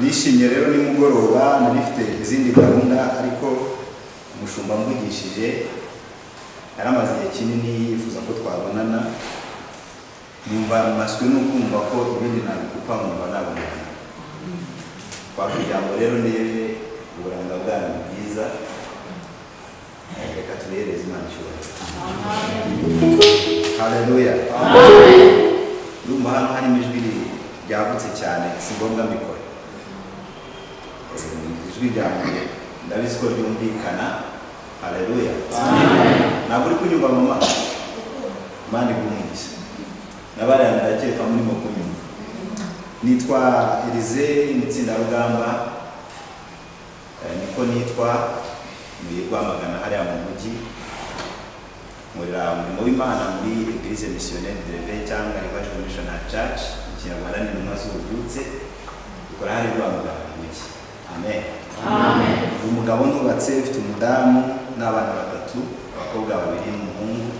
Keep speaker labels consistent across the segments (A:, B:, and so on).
A: Nishimye rero ni mugoroba narifite izindi gahunda ariko umushumba mvugishije yaramaze igihe kinini yifuza ko twabonana nyumva amaswe no kumva ko ibindi nabikupa nkumva nabonana kwakugira ngo rero ndebe uburanga bwanyu bwiza reka tubereze Imana icyubahiro. Haleluya. Urumva hano harimo ijwi ryagutse cyane si ngombwa mbikora ijwi ryanjye ndabizi ko ryumvikana. Haleluya. Ntabwo uri kunyumva mama Imana igumugisha n'abariya ndakeka murimo kunyumva. Nitwa Elize Mutsindarugamba niko nitwa muri Rwamagana hariya mu mujyi nkorera umurimo w'Imana muri Église Missionnaire de Réveil cyangwa Revival Missionary Church mu Kinyarwanda ni intumwa z'ububyutse dukora hari Rwamagana mu mujyi. Amen. Amen. Umugabo ntubatse ufite umudamu n'abana batatu abakobwa babiri n'umuhungu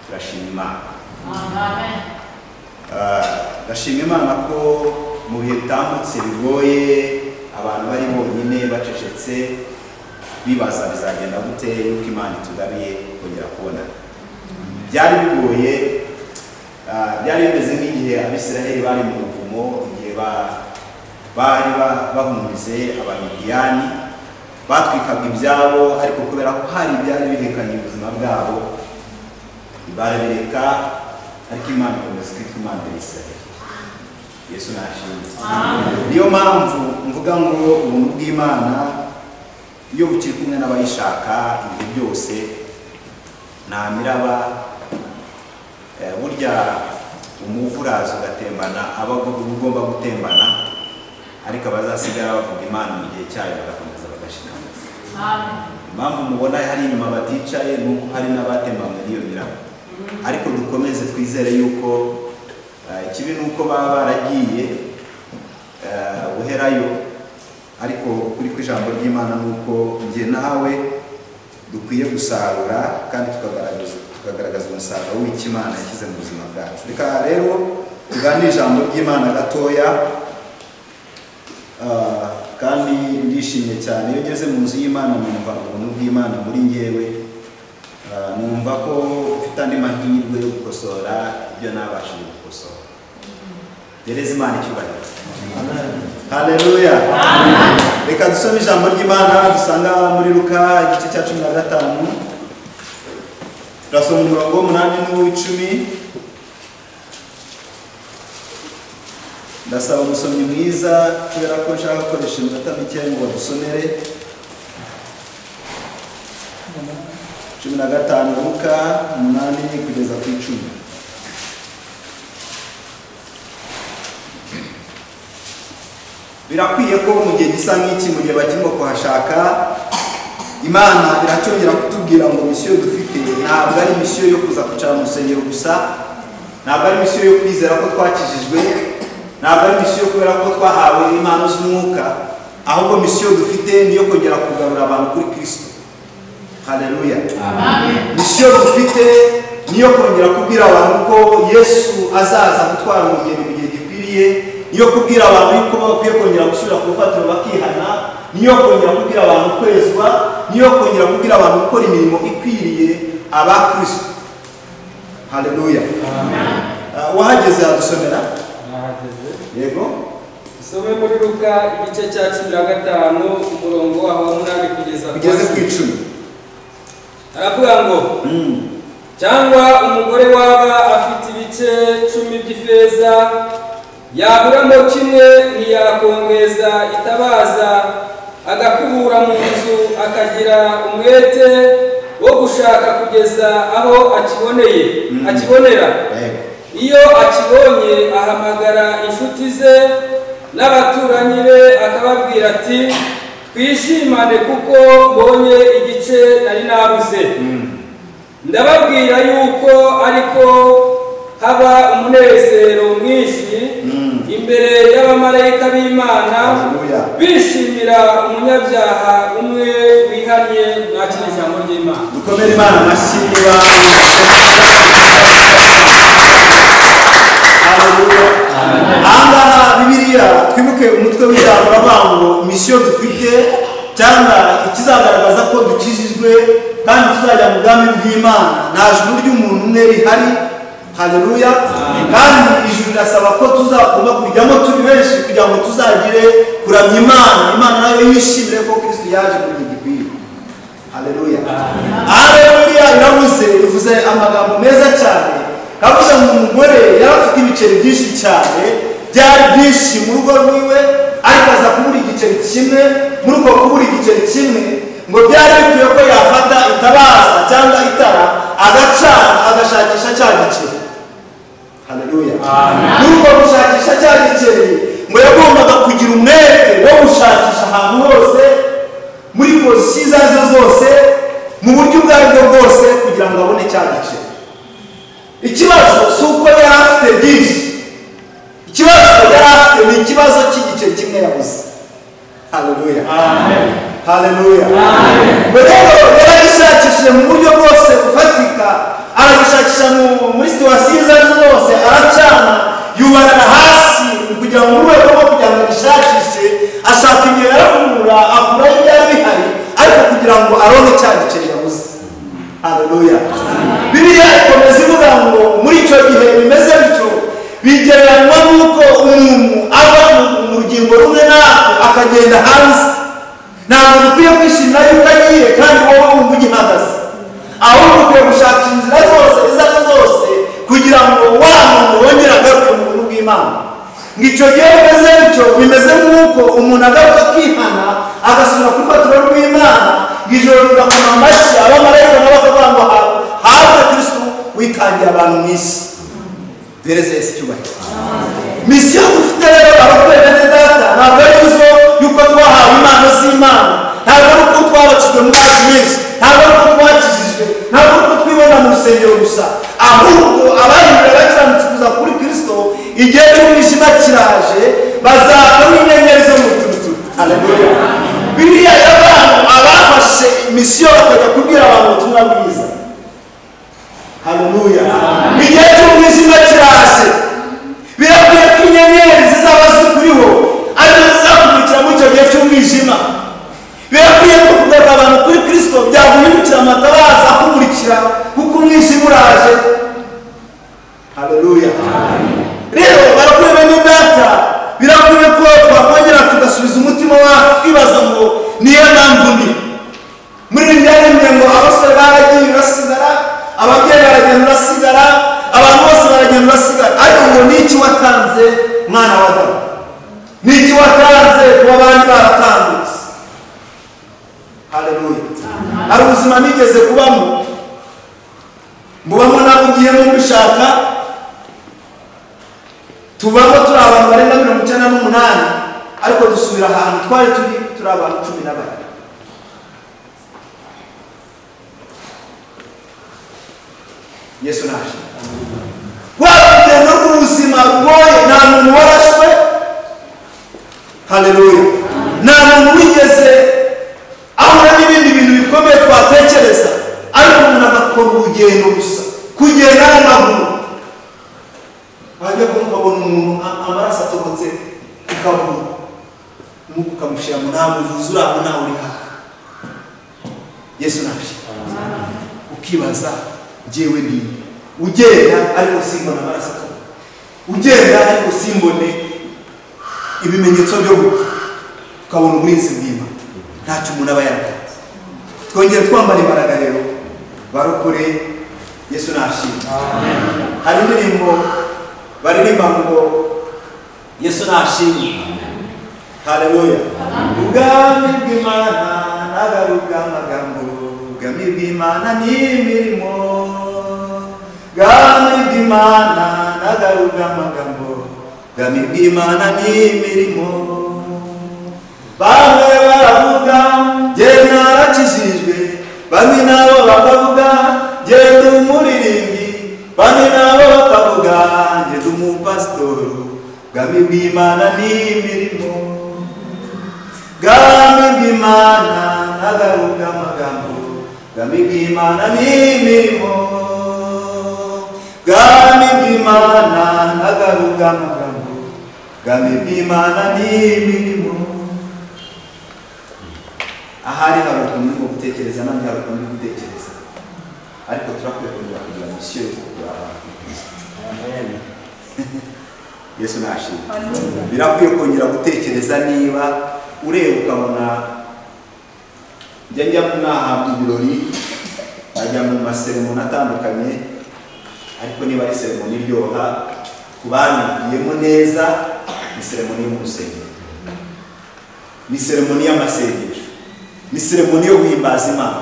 A: turashima Imana. Amen. Ndashima Imana ko mu bihe bitambutse bigoye abantu bari bonyine bacecetse bibaza bizagenda gute yuko Imana itugabiye kongera kubona. Byari bigoye byari bimeze nk'igihe Abisiraheli bari mu buvumo igihe bari bahumurize Abamidiyani batwikaga ibyabo ariko kubera ko hari byari bihekanye ubuzima bwabo barabireka ariko Imana ikomeza kwitwa Imana y'Isiraheli. Yesu nashimwe. Niyo mpamvu mvuga ngo ubuntu bw'Imana iyo bukiri kumwe n'abayishaka ibihe byose nta miraba burya umuvurazo ugatembana aba ugomba gutembana ariko abazasigara bavuga Imana mu gihe cyayo bagakomeza bagashikama. Impamvu mubona hari inyuma baticaye nuko hari n'abatembanywe n'iyo miraba ariko dukomeze twizere yuko ikibi nuko baba baragiye buherayo ariko kuri kw'ijambo ry'Imana nuko ngiye nawe dukwiye gusarura kandi tukagaragaza umusaruro w'Imana yashyize mu buzima bwacu. Reka rero tuganire ijambo ry'Imana gatoya kandi ndishimye cyane iyo ngeze mu nzu y'Imana numva ubuntu bw'Imana muri njyewe numva ko ufite andi mahirwe yo gukosora ibyo nabashije gukosora. Gereza Imana icyubahiro. Haleluya. Reka dusome ijambo ry'Imana dusanga muri Luka igice cya 15 turasoma umurongo w'umunani n'uw'icumi. Ndasaba umusomyi mwiza kubera ko nshaka gukoresha iminota mike ngo badusomere 15 Luka 8 kugeza ku 10. Birakwiye ko mu gihe gisa nk'iki mu gihe bakirimo kuhashaka Imana iracyongera kutubwira ngo misiyo dufite ntabwo ari misiyo yo kuza kwicara mu rusengero gusa, ntabwo ari misiyo yo kwizera ko twakijijwe, ntabwo ari misiyo kubera ko twahawe impano z'umwuka, ahubwo misiyo dufite niyo kongera kugarura abantu kuri Kristo. Haleluya. Amen. Misiyo dufite niyo kongera kubwira abantu ko Yesu azaza gutwara umugeni mu gihe gikwiriye, niyo kubwira abantu yuko bakwiye kongera gusubira ku rufatiro bakihana, niyo kongera kubwira abantu kwezwa, niyo kongera kubwira abantu gukora imirimo ikwiriye aba Kristo. Haleluya. Amen. Wahageze adusomera? Yego.
B: Dusome muri Luka igice cya 15 umurongo wa 8 kugeza
A: ku 10.
B: Aravuga ngo cyangwa umugore waba afite ibice 10 by'ifeza yaburamo kimwe ntiyakongeza itabaza, agakubura mu nzu akagira umwete wo gushaka kugeza aho akibonera. Iyo akibonye ahamagara inshuti ze n'abaturanyi be akababwira ati twishimane kuko mbonye igice nari nabuze. Ndababwira yuko ariko haba umunezero mwinshi imbere y'abamarayika b'Imana bishimira umunyabyaha umwe wihanye. Mwakira ijambo ry'Imana.
A: Dukomere Imana amashyi niba ahangaha Bibiliya twibuke umutwe w'ijambo uravuga ngo misiyo dufite cyangwa ikizagaragaza ko dukijijwe kandi tuzajya mu bwami bw'Imana. Nta juru ry'umuntu umwe rihari. Haleluya. Kandi ijuru rirasaba ko tuzagomba kujyamo turi benshi kugira ngo tuzagire kuramya Imana nayo yishimire ko Kristo yaje mu gihe gikwiye. Haleluya. Haleluya. Ivuze amagambo meza cyane. Kavuga ngo umugore yari afite ibiceri byinshi cyane, byari byinshi mu rugo rwiwe, ariko aza kubura igiceri kimwe. Muri uko kubura igiceri kimwe ngo byari bikwiye ko yafata itabaza cyangwa itara agacana agashakisha cya giceri. Haleluya. Muri uko gushakisha cya giceri ngo yagombaga kugira umwete wo gushakisha ahantu hose, muri pozisiyo izo arizo zose, mu buryo ubwo ari bwo bwose, kugira ngo abone cya giceri. Ikibazo si uko yari afite byinshi, ikibazo yari afite ni ikibazo cy'igiceri kimwe yabuze. Haleluya. Haleluya. Rero yaragishakishije mu buryo bwose bufatika, aragishakisha muri situwasiyo izo arizo zose, aracana yubarara hasi kugira ngo mu rwego rwo kugira ngo agishakishe, ashaka igihe yaramura akuraho ibyari bihari, ariko kugira ngo arone cya giceri yabuze. Haleluya. Bibiliya ikomeza ivuga ngo muri icyo gihe bimeze bityo bigereranywa n'uko umuntu ava mu rugingo rumwe natwe akagenda hanze. Ntabwo dukwiye kwishimira yuko agiye kandi wowe wumva ugihagaze, ahubwo ukwiye gushaka inzira zose izo ari zo zose kugira ngo wa muntu wongere agaruke mu buntu bw'Imana. Ngo icyo gihe bimeze bityo bimeze nk'uko umuntu agaruka akihana agasubira ku rufatiro rw'Imana, ijoro rigakoma amashyi, abamarayika nabo bakavuga ngo habwe Kristo witangiye abantu mu isi. Duhereze Yesu icyubahiro. Misiyo dufite rero abakorera bene data ntabwo ari izo yuko twahawe impano z'Imana, ntabwo ari uko twabakijwe mu mazi menshi, ntabwo ari uko twakijijwe, ntabwo ari uko twibona mu rusengero gusa, ahubwo abahindura bakiranutse kuza kuri Kristo igihe cy'umwijima kiraje, bazakamo inyenyeri zo mu ruturuturu. Haleluya. Bibiliya y'abantu abafashe misiyo bakajya kubwira abantu ubutumwa bwiza. Haleluya. Igihe cy'umwijima kiraje, birakwiye ko inyenyeri zizaba zikuriho arizo zizakumurikira muri icyo gihe cy'umwijima. Birakwiye ko kugarura abantu kuri Kristo byaguhindukira amatabaza akumurikira kuko umwijima uraje. Haleluya. Rero barakwiye bene data, birakwiye ko twakongera tugasubiza umutima wacu twibaza ngo niyo mpamvu ndi muri ibi byaremye ngo abasore baragiye basigara, ababyeyi baragenda basigara, abantu bose baragenda basigara, ariko ngo ni iki watanze mwana wa Adamu? Ni iki watanze kuba abandi baratambutse? Haleluya. Hari ubuzima nigeze kubamo, mubamo nabo ugiyemo mbishaka, tubamo turi abantu barenga 98, ariko dusubira ahantu twari turi abantu 14. Yesu naje. Urugendo rw'ubuzima rugoye, nta muntu warashwe. Haleluya. Nta muntu wigeze ahura n'ibindi bintu bikomeye twatekereza, ariko umuntu agakora urugendo gusa, kugenda n'amaguru. Wajya kumubona umuntu amaraso atobotse ukabura, nuko ukamushyira mu nta muvuzi uraho nawe uri hafi. Yesu naje. Ukibaza jewe ndi ugenda ariko simbona amaraso atobotse, ugenda ariko simbone ibimenyetso byo gupfa, ukabona uburinzi bw'Imana. Ntacyo umuntu aba yaratanze. Twongere twambara imbaraga rero barokore. Yesu nashimwe. Hari indirimbo baririmba ngo Yesu nashimye. Haleluya. Ubwami bw'Imana nagaruka amagambo, ubwami bw'Imana n'imirimo. Ubwami bw'Imana nagaruka amagambo, ubwami bw'Imana n'imirimo. Bamwe baravuga jye narakijijwe, bamwe nabo bakavuga jye ndi umuririmbyi, bamwe nabo bakavuga jye ndi umupasitori. Ubwami bw'Imana n'imirimo. Ubwami bw'Imana nagaruka amagambo, ubwami bw'Imana n'imirimo. Ubwami bw'Imana nagaruka amagambo, ubwami bw'Imana n'imirimo. Ahari hari ukuntu urimo gutekereza, nanjye hari ukuntu uri gutekereza, ariko turakwiye kongera kugira misiyo yo kugura abantu. Amen. Yesu nashimye. Birakwiye kongera gutekereza, niba ureba ukabona njya n'ahantu mu birori, ajya mu maseremoni atandukanye, ariko niba ari seremoni iryoha ku banigiyemo neza, ni seremoni yo mu rusengero, ni seremoni y'amasengesho, ni seremoni yo guhimbaza Imana.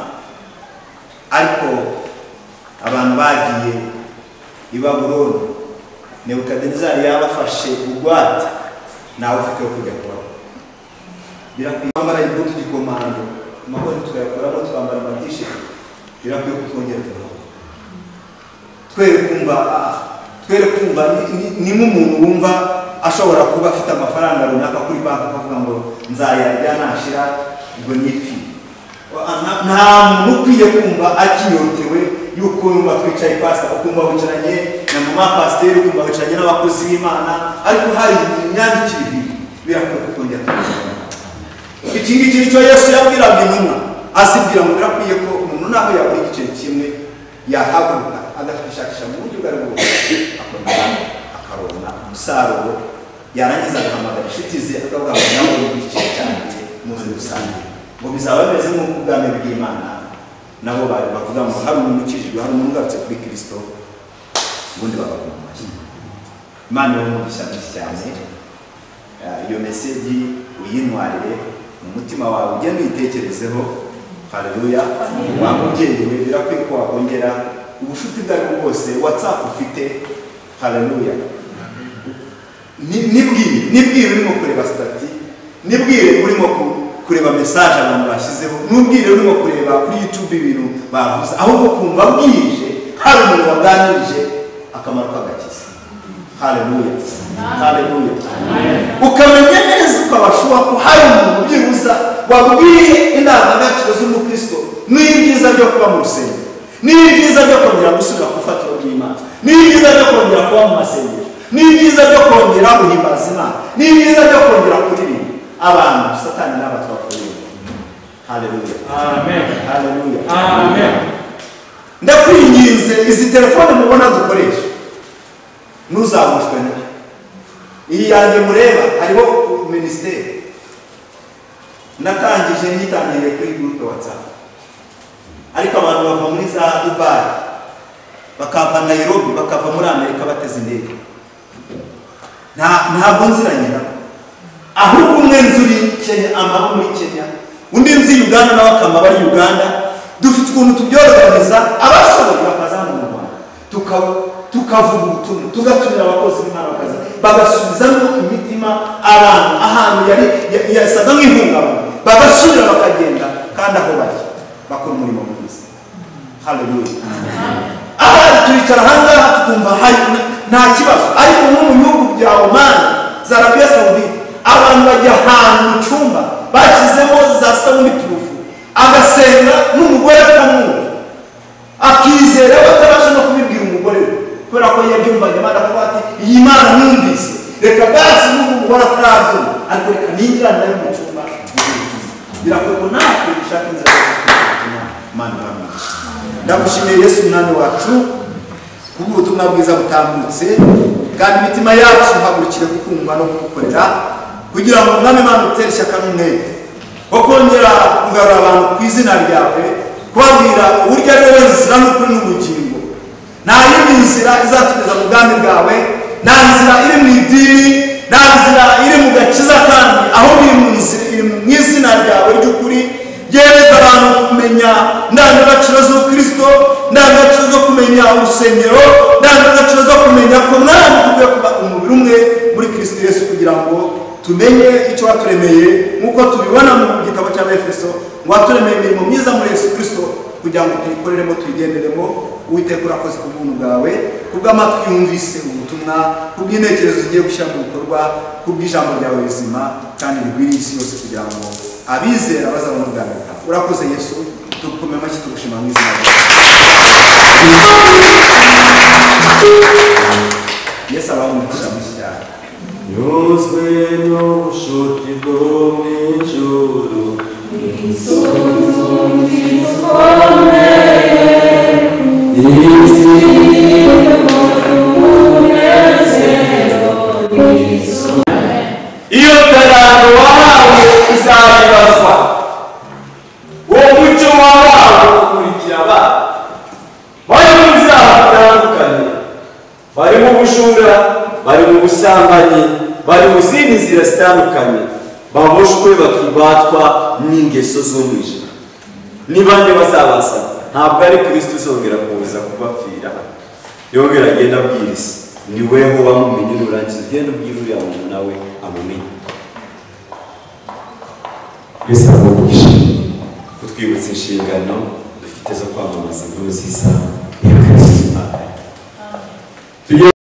A: Ariko abantu bagiye i Babuloni, Nebukadinezari yabafashe bugwate, nawe ufite yo kujya kubaho. Birakwiye kwambara imbuto gikomando, amahoro tukayakoramo, twambara amatisheti. Birakwiye kutwongera tubaho. Twere kumva ni umuntu wumva ashobora kuba afite amafaranga runaka kuri banki, akavuga ngo nzayarya nashira ubwo nipfi. Nta muntu ukwiye kumva akinyotewe yuko yumva twicaye pastor, ukumva wicaranye na mama pasteur, ukumva wicaranye n'abakozi b'Imana, ariko hari imyandikire ibiri. Birakwiye kutwongera tubaho. Iki ngiki nicyo Yesu yabwiraga intumwa, azibwira ngo birakwiye ko umuntu naho yabura igice kimwe yahaguruka agashakisha mu buryo bwari bwose, akongera akaronka umusaruro, yarangiza agahamagara inshuti ze akavuga ngo nawe igice cyanjye muze rusange, ngo bizaba bimeze nk'uko ubwami bw'Imana nabo bavuga ngo hari umuntu ukijijwe, hari umuntu ugarutse kuri Kristo, ubundi bakaguma mu mashyi. Imana yo umugisha mwinshi cyane. Iyo meseji uyintwarire mu mutima wawe, ugende uyitekerezeho. Haleluya. Wa mubyeyi we, birakwiye ko wakongera ubushuti bwari bwose WhatsApp ufite. Haleluya. Nibwire urimo kureba stati, nibwire urimo kureba message abantu bashyizeho, nubwire urimo kureba kuri YouTube ibintu bavuze, ahubwo kumva bwije hari umuntu waganirije akamaro k'agakiza. Haleluya. Haleluya. Ukamenya neza ukabashuha ko hari umuntu byibuza wabwiye indangagaciro z'umukristo, n'ibyiza byo kuba mu rusengero, n'ibyiza byo kongera gusubira ku ifatiro ry'Imana, n'ibyiza byo kongera kuba mu masengesho, n'ibyiza byo kongera guhimbaza Imana, n'ibyiza byo kongera kuririmba. Abantu Satani n'abatwakorera. Haleluya. Amen. Haleluya. Amen. Ndakwinginze, izi telefone mubona dukoresha ntuzamushwe nayo. Iyi yanjye mureba hariho ministeri, natangije nitangiriye kuri groupe WhatsApp, ariko abantu bava muri za Dubai, bakava Nairobi, bakava muri Amerika bateze indege. Ntabwo nziranye nabo, ahubwo umwe nzuri Kenya, amabo muri Kenya, undi nzi Uganda, nawe akama bari Uganda. Dufite ukuntu tubyorganiza, abashoboye bakaza mu Rwanda, tukavuga ubutumwa, tugatumira abakozi b'Imana bakaza, bagasubizamo imitima abantu ahantu yari yasaga nk'ihungabana, bagasubira bakagenda, kandi aho bari bakora umurimo mwiza. Haleluya. Aha turicara ahangaha tukumva nta kibazo, ariko nko mu bihugu bya Oman, za Arabia Saudite, abantu bajya ahantu mu cyumba bashyizemo za sound proof, agasenga n'umugore akamwumva, akizera batabasha no kubibwira umugore we, kubera ko yabyumvanye. Imana akavuga ati iyi Mana numvise, reka basi n'umugore atarazo, ariko reka ninjira nayo mu cyumba. Birakwiye ko natwe dushaka inzira yo gutuma Imana ibamugisha. Ndagushimiye Yesu Mwami wacu kubw'ubutumwa bwiza butambutse, kandi imitima yacu ihagurukire kukumva no kugukorera, kugira ngo Mwami Imana utere ishyaka n'umwete wo kongera kugarura abantu ku izina ryawe, kubabwira uburyo ari wowe nzira n'ukuri n'ubugingo. Nta yindi nzira izatugeza mu bwami bwawe, nta nzira iri mu idini, nta nzira mu izina ryawe ry'ukuri gereza abantu kumenya ndangagaciro zo Kristo, ndangagaciro zo kumenya urusengero, ndangagaciro zo kumenya ko mwami dukwiye kuba umubiri umwe muri Kristo Yesu, kugira ngo tumenye icyo waturemeye nk'uko tubibona mu gitabo cy'Abefeso, ngo waturemeye imirimo myiza muri Yesu Kristo kugira ngo tuyikoreremo tuyigenderemo. Uwiteka urakoze ku buntu bwawe, kubw'amatwi yumvise ubutumwa, kubw'intekerezo zigiye gushyira mu bikorwa, kubw'ijambo ryawe rizima kandi rigwiriye isi yose, kugira ngo abizera bazabona ubwami bwawe. Urakoze Yesu, tugukomeye amashyi tugushima mu izina ryawe. Yesu abaho umugisha mwinshi cyane.
C: Nyuzwe n'ubushuti bwo mu ijuru, iyo tarano wahawe izabibazwa, uwo mucyo wahawe ukurikira abana bari mu byaha bitandukanye, bari mu bujura, bari mu busambanyi, bari mu zindi nzira zitandukanye, baboshwe bakibatwa n'ingeso z'umwijima. Ni bande bazabasaba? Ntabwo ari Kristo uzongera kuza kubapfira, yongera agenda abwiriza. Ni weho wamumenye, nurangiza ugenda ubwira uriya muntu nawe amumenye. Yesu aramugisha kutwibutsa inshingano dufite zo kwamamaza inkuru nziza ya Kristo.